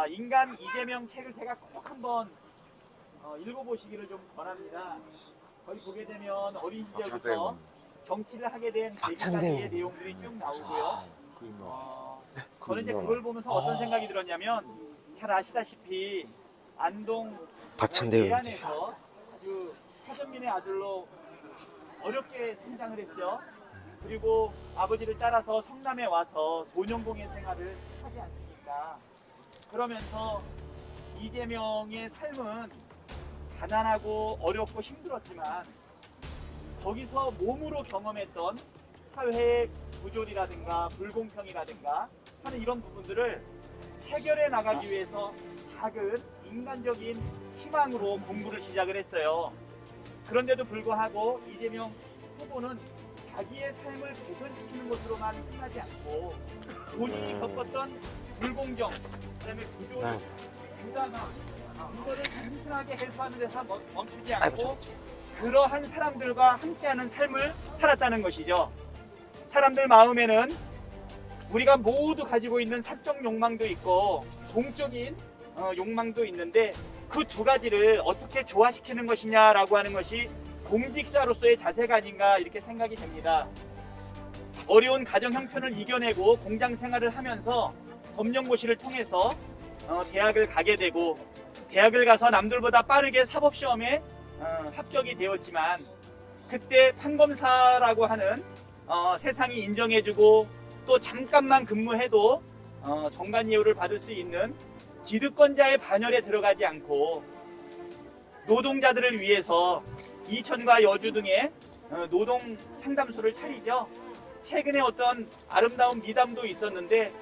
인간 이재명 책을 제가 꼭 한번 읽어보시기를 좀 권합니다. 거기 보게 되면 어린 시절부터 정치를 하게 된 계기까지의 내용들이 쭉 나오고요. 저는 이제 그걸 보면서 어떤 생각이 들었냐면, 잘 아시다시피 안동 계안에서 아주 타전민의 아들로 어렵게 성장을 했죠. 그리고 아버지를 따라서 성남에 와서 소년공예 생활을 하지 않습니까? 그러면서 이재명의 삶은 가난하고 어렵고 힘들었지만 거기서 몸으로 경험했던 사회의 부조리라든가 불공평이라든가 하는 이런 부분들을 해결해 나가기 위해서 작은 인간적인 희망으로 공부를 시작을 했어요. 그런데도 불구하고 이재명 후보는 자기의 삶을 개선시키는 것으로만 끝나지 않고 본인이 겪었던 불공정, 그다음에 부조리, 부당함, 이거를 단순하게 해소하는 데서 멈추지 않고 그러한 사람들과 함께하는 삶을 살았다는 것이죠. 사람들 마음에는 우리가 모두 가지고 있는 사적 욕망도 있고 공적인 욕망도 있는데 그 두 가지를 어떻게 조화시키는 것이냐라고 하는 것이 공직자로서의 자세가 아닌가 이렇게 생각이 됩니다. 어려운 가정 형편을 이겨내고 공장 생활을 하면서 검정고시를 통해서 대학을 가게 되고 대학을 가서 남들보다 빠르게 사법시험에 합격이 되었지만 그때 판검사라고 하는 세상이 인정해주고 또 잠깐만 근무해도 정관예우를 받을 수 있는 기득권자의 반열에 들어가지 않고 노동자들을 위해서 이천과 여주 등의 노동 상담소를 차리죠. 최근에 어떤 아름다운 미담도 있었는데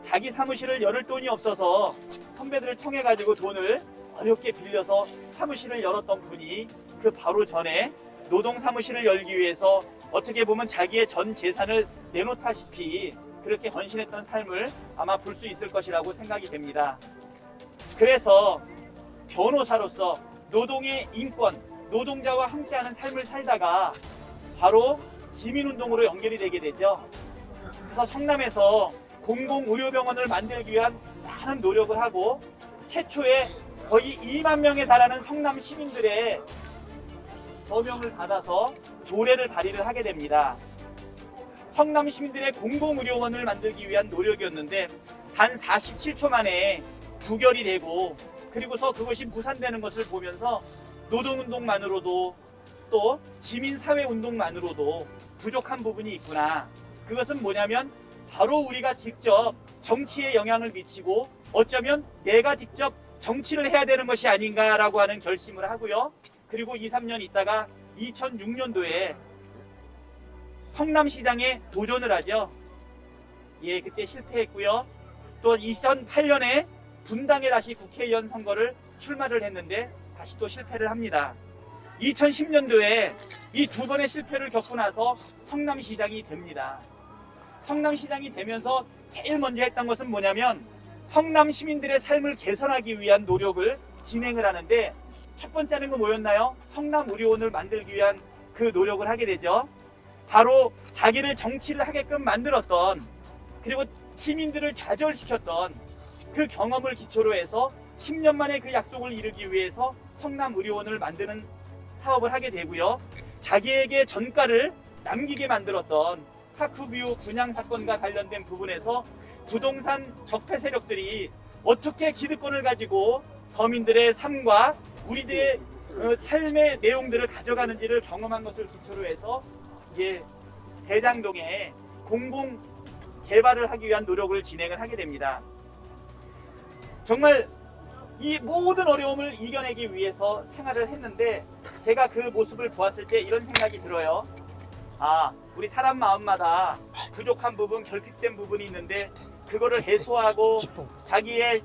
자기 사무실을 열을 돈이 없어서 선배들을 통해 가지고 돈을 어렵게 빌려서 사무실을 열었던 분이 그 바로 전에 노동 사무실을 열기 위해서 어떻게 보면 자기의 전 재산을 내놓다시피 그렇게 헌신했던 삶을 아마 볼 수 있을 것이라고 생각이 됩니다. 그래서 변호사로서 노동의 인권, 노동자와 함께하는 삶을 살다가 바로 시민운동으로 연결이 되게 되죠. 그래서 성남에서 공공의료병원을 만들기 위한 많은 노력을 하고 최초에 거의 2만 명에 달하는 성남 시민들의 서명을 받아서 조례를 발의를 하게 됩니다. 성남 시민들의 공공의료원을 만들기 위한 노력이었는데 단 47초 만에 부결이 되고 그리고서 그것이 무산되는 것을 보면서 노동운동만으로도 또 시민사회운동만으로도 부족한 부분이 있구나. 그것은 뭐냐면 바로 우리가 직접 정치에 영향을 미치고 어쩌면 내가 직접 정치를 해야 되는 것이 아닌가라고 하는 결심을 하고요. 그리고 2, 3년 있다가 2006년도에 성남시장에 도전을 하죠. 예, 그때 실패했고요. 또 2008년에 분당에 다시 국회의원 선거를 출마를 했는데 다시 또 실패를 합니다. 2010년도에 이 두 번의 실패를 겪고 나서 성남시장이 됩니다. 성남시장이 되면서 제일 먼저 했던 것은 뭐냐면 성남 시민들의 삶을 개선하기 위한 노력을 진행을 하는데 첫 번째는 뭐였나요? 성남의료원을 만들기 위한 그 노력을 하게 되죠. 바로 자기를 정치를 하게끔 만들었던 그리고 시민들을 좌절시켰던 그 경험을 기초로 해서 10년 만에 그 약속을 이루기 위해서 성남의료원을 만드는 사업을 하게 되고요. 자기에게 전가를 남기게 만들었던 파크뷰 분양 사건과 관련된 부분에서 부동산 적폐 세력들이 어떻게 기득권을 가지고 서민들의 삶과 우리들의 삶의 내용들을 가져가는지를 경험한 것을 기초로 해서 대장동에 공공 개발을 하기 위한 노력을 진행을 하게 됩니다. 정말 이 모든 어려움을 이겨내기 위해서 생활을 했는데 제가 그 모습을 보았을 때 이런 생각이 들어요. 우리 사람 마음마다 부족한 부분, 결핍된 부분이 있는데 그거를 해소하고 자기의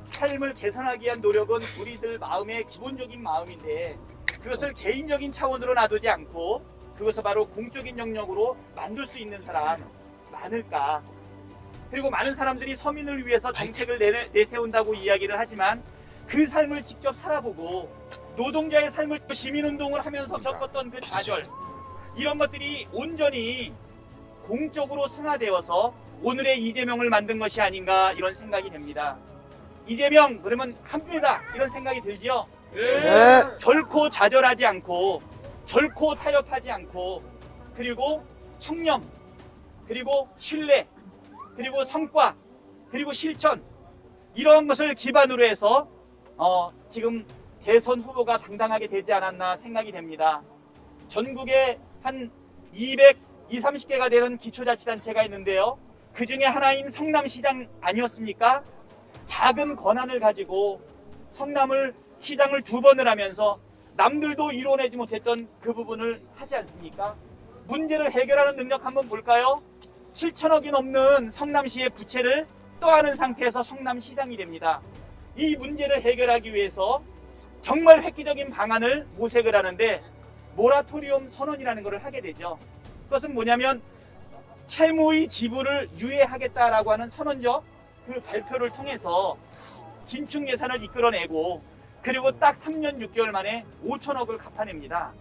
삶을 개선하기 위한 노력은 우리들 마음의 기본적인 마음인데 그것을 개인적인 차원으로 놔두지 않고 그것을 바로 공적인 영역으로 만들 수 있는 사람 많을까? 그리고 많은 사람들이 서민을 위해서 정책을 내세운다고 이야기를 하지만 그 삶을 직접 살아보고 노동자의 삶을 시민운동을 하면서 겪었던 그 좌절 이런 것들이 온전히 공적으로 승화되어서 오늘의 이재명을 만든 것이 아닌가 이런 생각이 됩니다. 이재명 그러면 한 분이다 이런 생각이 들지요. 네. 결코 좌절하지 않고 결코 타협하지 않고 그리고 청렴 그리고 신뢰 그리고 성과 그리고 실천 이런 것을 기반으로 해서 지금 대선 후보가 당당하게 되지 않았나 생각이 됩니다. 전국에 한 230개가 되는 기초자치단체가 있는데요. 그 중에 하나인 성남시장 아니었습니까? 작은 권한을 가지고 성남을 시장을 2번을 하면서 남들도 이뤄내지 못했던 그 부분을 하지 않습니까? 문제를 해결하는 능력 한번 볼까요? 7천억이 넘는 성남시의 부채를 떠안은 상태에서 성남시장이 됩니다. 이 문제를 해결하기 위해서 정말 획기적인 방안을 모색을 하는데 모라토리엄 선언이라는 것을 하게 되죠. 그것은 뭐냐면 채무의 지불을 유예하겠다라고 하는 선언적 그 발표를 통해서 긴축 예산을 이끌어내고 그리고 딱 3년 6개월 만에 5천억을 갚아냅니다.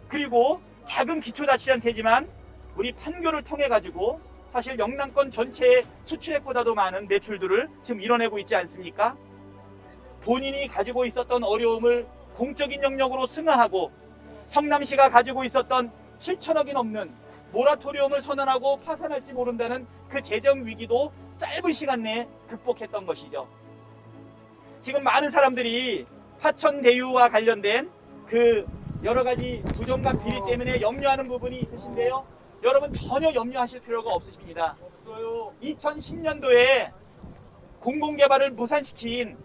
그리고 작은 기초자치단체지만 우리 판교를 통해 가지고 사실 영남권 전체의 수출액보다도 많은 매출들을 지금 이뤄내고 있지 않습니까? 본인이 가지고 있었던 어려움을 공적인 영역으로 승하하고 성남시가 가지고 있었던 7천억이 넘는 모라토리엄을 선언하고 파산할지 모른다는 그 재정 위기도 짧은 시간 내에 극복했던 것이죠. 지금 많은 사람들이 화천대유와 관련된 그 여러 가지 부정과 비리 때문에 염려하는 부분이 있으신데요. 여러분 전혀 염려하실 필요가 없으십니다. 2010년도에 공공개발을 무산시킨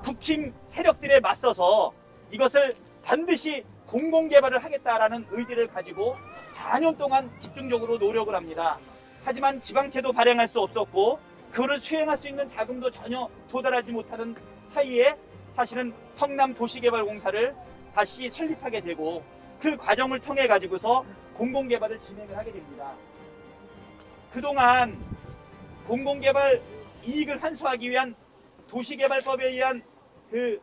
국힘 세력들에 맞서서 이것을 반드시 공공개발을 하겠다라는 의지를 가지고 4년 동안 집중적으로 노력을 합니다. 하지만 지방채도 발행할 수 없었고 그거를 수행할 수 있는 자금도 전혀 조달하지 못하는 사이에 사실은 성남도시개발공사를 다시 설립하게 되고 그 과정을 통해 가지고서 공공개발을 진행을 하게 됩니다. 그동안 공공개발 이익을 환수하기 위한 도시개발법에 의한 그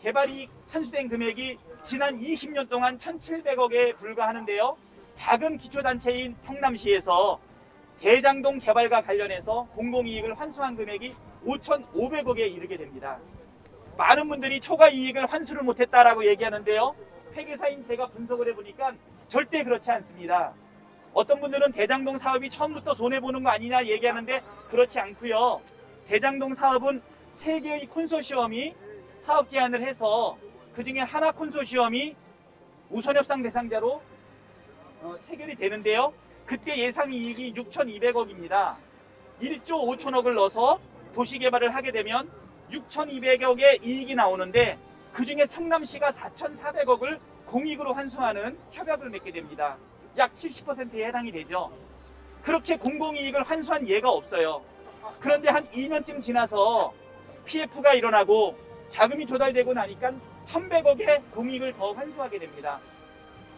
개발이익 환수된 금액이 지난 20년 동안 1,700억에 불과하는데요. 작은 기초단체인 성남시에서 대장동 개발과 관련해서 공공이익을 환수한 금액이 5,500억에 이르게 됩니다. 많은 분들이 초과 이익을 환수를 못했다라고 얘기하는데요. 회계사인 제가 분석을 해보니까 절대 그렇지 않습니다. 어떤 분들은 대장동 사업이 처음부터 손해보는 거 아니냐 얘기하는데 그렇지 않고요. 대장동 사업은 3개의 콘소시엄이 사업 제안을 해서 그 중에 하나 콘소시엄이 우선협상 대상자로 체결이 되는데요. 그때 예상 이익이 6,200억입니다. 1조 5천억을 넣어서 도시개발을 하게 되면 6,200억의 이익이 나오는데 그 중에 성남시가 4,400억을 공익으로 환수하는 협약을 맺게 됩니다. 약 70%에 해당이 되죠. 그렇게 공공이익을 환수한 예가 없어요. 그런데 한 2년쯤 지나서 PF가 일어나고 자금이 조달되고 나니까 1,100억의 공익을 더 환수하게 됩니다.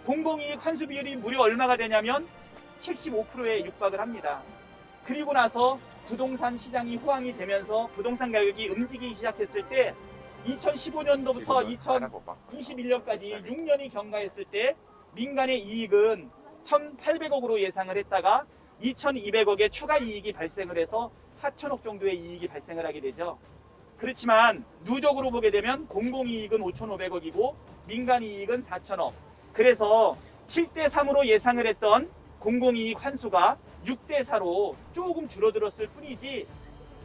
공공이익 환수 비율이 무려 얼마가 되냐면 75%에 육박을 합니다. 그리고 나서 부동산 시장이 호황이 되면서 부동산 가격이 움직이기 시작했을 때 2015년도부터 2021년까지 6년이 경과했을 때 민간의 이익은 1,800억으로 예상을 했다가 2,200억의 추가 이익이 발생을 해서 4천억 정도의 이익이 발생을 하게 되죠. 그렇지만 누적으로 보게 되면 공공이익은 5,500억이고 민간이익은 4천억. 그래서 7대3으로 예상을 했던 공공이익 환수가 6대4로 조금 줄어들었을 뿐이지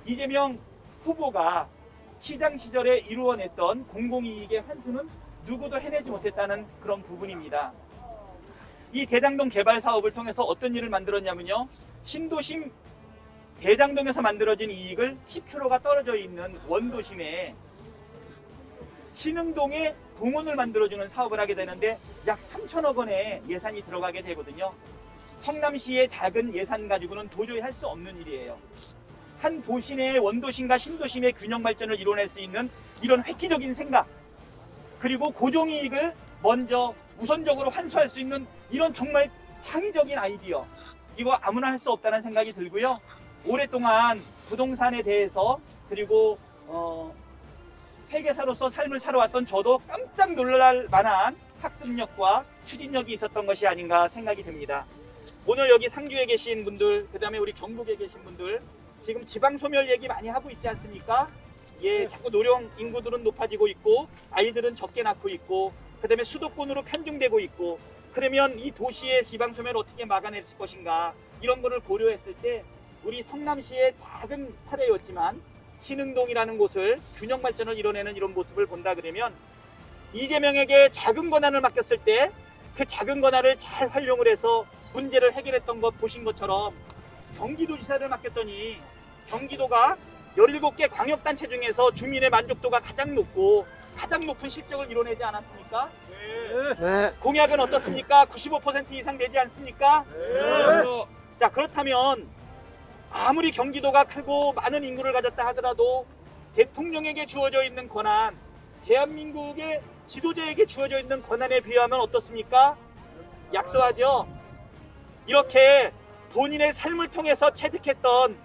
이재명 후보가 시장 시절에 이루어냈던 공공이익의 환수는 누구도 해내지 못했다는 그런 부분입니다. 이 대장동 개발 사업을 통해서 어떤 일을 만들었냐면요. 신도심 대장동에서 만들어진 이익을 10km가 떨어져 있는 원도심에 신흥동에 공원을 만들어주는 사업을 하게 되는데 약 3천억 원의 예산이 들어가게 되거든요. 성남시의 작은 예산 가지고는 도저히 할 수 없는 일이에요. 한 도시 내의 원도심과 신도심의 균형 발전을 이뤄낼 수 있는 이런 획기적인 생각, 그리고 고정이익을 먼저 우선적으로 환수할 수 있는 이런 정말 창의적인 아이디어, 이거 아무나 할 수 없다는 생각이 들고요. 오랫동안 부동산에 대해서 그리고 회계사로서 삶을 살아왔던 저도 깜짝 놀랄 만한 학습력과 추진력이 있었던 것이 아닌가 생각이 됩니다. 오늘 여기 상주에 계신 분들, 그 다음에 우리 경북에 계신 분들, 지금 지방 소멸 얘기 많이 하고 있지 않습니까? 예, 자꾸 노령 인구들은 높아지고 있고 아이들은 적게 낳고 있고 그 다음에 수도권으로 편중되고 있고, 그러면 이 도시의 지방 소멸을 어떻게 막아낼 것인가, 이런 거를 고려했을 때 우리 성남시의 작은 사례였지만 신흥동이라는 곳을 균형 발전을 이뤄내는 이런 모습을 본다 그러면, 이재명에게 작은 권한을 맡겼을 때 그 작은 권한을 잘 활용을 해서 문제를 해결했던 것 보신 것처럼, 경기도지사를 맡겼더니 경기도가 17개 광역단체 중에서 주민의 만족도가 가장 높고 가장 높은 실적을 이뤄내지 않았습니까? 네. 공약은 어떻습니까? 95% 이상 되지 않습니까? 자, 그렇다면 아무리 경기도가 크고 많은 인구를 가졌다 하더라도 대통령에게 주어져 있는 권한, 대한민국의 지도자에게 주어져 있는 권한에 비하면 어떻습니까? 약소하죠. 이렇게 본인의 삶을 통해서 체득했던,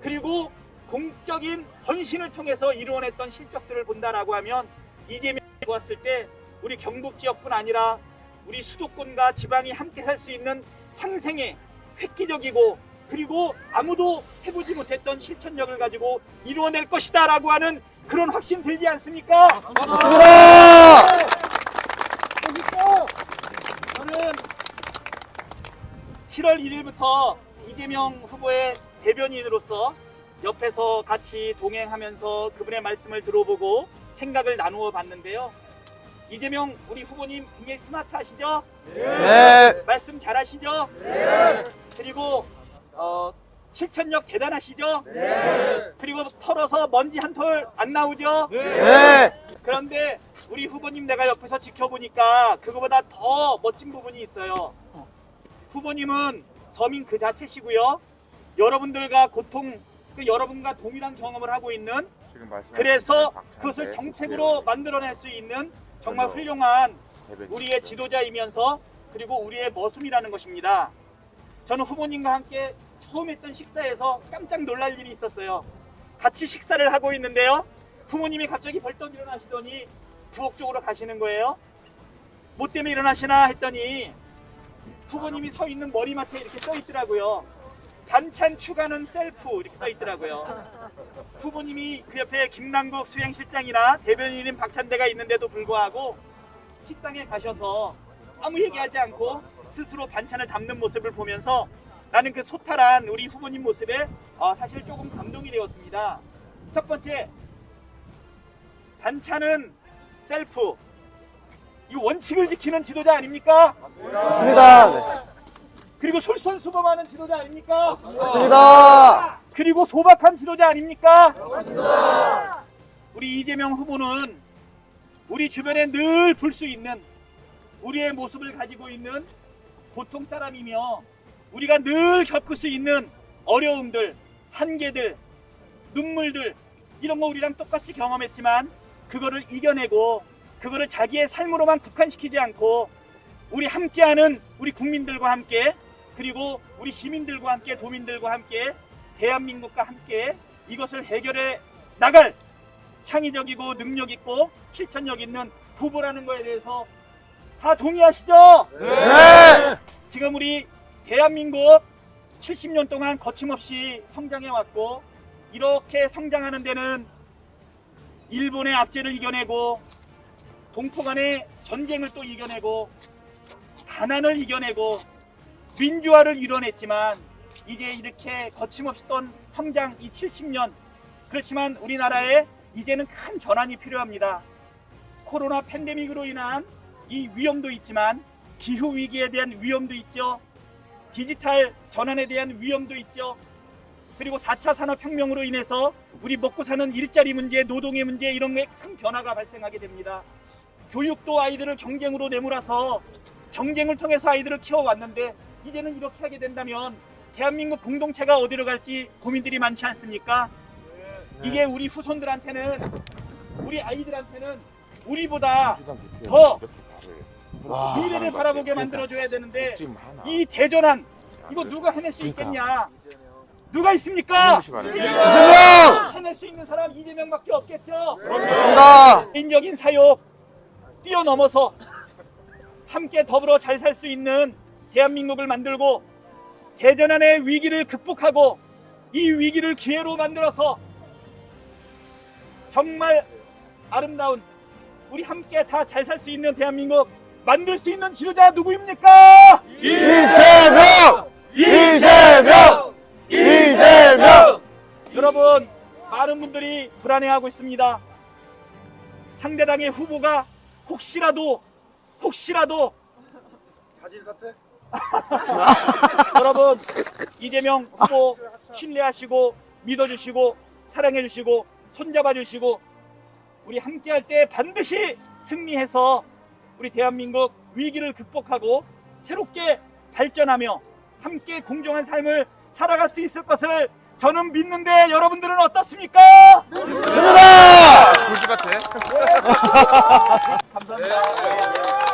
그리고 공적인 헌신을 통해서 이루어냈던 실적들을 본다라고 하면, 이재명이 보았을 때 우리 경북 지역뿐 아니라 우리 수도권과 지방이 함께 살 수 있는 상생의 획기적이고, 그리고 아무도 해보지 못했던 실천력을 가지고 이루어낼 것이다 라고 하는 그런 확신 들지 않습니까? 맞습니다. 저는 7월 1일부터 이재명 후보의 대변인으로서 옆에서 같이 동행하면서 그분의 말씀을 들어보고 생각을 나누어 봤는데요. 이재명 우리 후보님 굉장히 스마트하시죠? 네. 말씀 잘하시죠? 네. 그리고 실천력 대단하시죠? 네. 그리고 털어서 먼지 한 톨 안 나오죠? 네. 그런데 우리 후보님 내가 옆에서 지켜보니까 그거보다 더 멋진 부분이 있어요. 후보님은 서민 그 자체시고요. 여러분들과 여러분과 동일한 경험을 하고 있는, 그래서 그것을 정책으로 만들어낼 수 있는 정말 훌륭한 우리의 지도자이면서 그리고 우리의 머슴이라는 것입니다. 저는 후보님과 함께 처음 했던 식사에서 깜짝 놀랄 일이 있었어요. 같이 식사를 하고 있는데요. 후보님이 갑자기 벌떡 일어나시더니 부엌 쪽으로 가시는 거예요. 뭐 때문에 일어나시나 했더니 후보님이 서 있는 머리맡에 이렇게 써 있더라고요. 반찬 추가는 셀프 이렇게 써 있더라고요. 후보님이 그 옆에 김남국 수행실장이나 대변인인 박찬대가 있는데도 불구하고 식당에 가셔서 아무 얘기하지 않고 스스로 반찬을 담는 모습을 보면서 나는 그 소탈한 우리 후보님 모습에 사실 조금 감동이 되었습니다. 첫 번째, 반찬은 셀프, 이 원칙을 지키는 지도자 아닙니까? 맞습니다. 그리고 솔선수범하는 지도자 아닙니까? 맞습니다. 그리고 소박한 지도자 아닙니까? 맞습니다. 우리 이재명 후보는 우리 주변에 늘 볼 수 있는 우리의 모습을 가지고 있는 보통 사람이며, 우리가 늘 겪을 수 있는 어려움들, 한계들, 눈물들, 이런 거 우리랑 똑같이 경험했지만 그거를 이겨내고 그거를 자기의 삶으로만 국한시키지 않고 우리 함께하는 우리 국민들과 함께, 그리고 우리 시민들과 함께, 도민들과 함께, 대한민국과 함께 이것을 해결해 나갈 창의적이고 능력있고 실천력 있는 후보라는 거에 대해서 다 동의하시죠? 네. 지금 우리 대한민국 70년 동안 거침없이 성장해 왔고, 이렇게 성장하는 데는 일본의 압제를 이겨내고 동포 간의 전쟁을 또 이겨내고 가난을 이겨내고 민주화를 이뤄냈지만, 이제 이렇게 거침없던 성장 이 70년, 그렇지만 우리나라에 이제는 큰 전환이 필요합니다. 코로나 팬데믹으로 인한 이 위험도 있지만 기후위기에 대한 위험도 있죠. 디지털 전환에 대한 위험도 있죠. 그리고 4차 산업혁명으로 인해서 우리 먹고 사는 일자리 문제, 노동의 문제, 이런 거에 큰 변화가 발생하게 됩니다. 교육도 아이들을 경쟁으로 내몰아서 경쟁을 통해서 아이들을 키워왔는데, 이제는 이렇게 하게 된다면 대한민국 공동체가 어디로 갈지 고민들이 많지 않습니까? 이제 우리 후손들한테는, 우리 아이들한테는 우리보다 더 미래를 바라보게 만들어줘야 되는데, 이 대전환, 이거 누가 해낼 수 있겠냐? 누가 있습니까? 이재명! 해낼 수 있는 사람 이재명밖에 없겠죠? 맞습니다. 개인적인 사욕 뛰어넘어서 함께 더불어 잘 살 수 있는 대한민국을 만들고 대전환의 위기를 극복하고 이 위기를 기회로 만들어서 정말 아름다운 우리 함께 다 잘 살 수 있는 대한민국 만들 수 있는 지도자 누구입니까? 이재명! 이재명! 이재명! 여러분, 많은 분들이 불안해하고 있습니다. 상대당의 후보가 혹시라도 자진 사퇴? 여러분, 이재명 후보 신뢰하시고 믿어주시고 사랑해주시고 손잡아주시고 우리 함께할 때 반드시 승리해서 우리 대한민국 위기를 극복하고 새롭게 발전하며 함께 공정한 삶을 살아갈 수 있을 것을 저는 믿는데 여러분들은 어떻습니까? 됩니다! 굴지 같아. 감사합니다.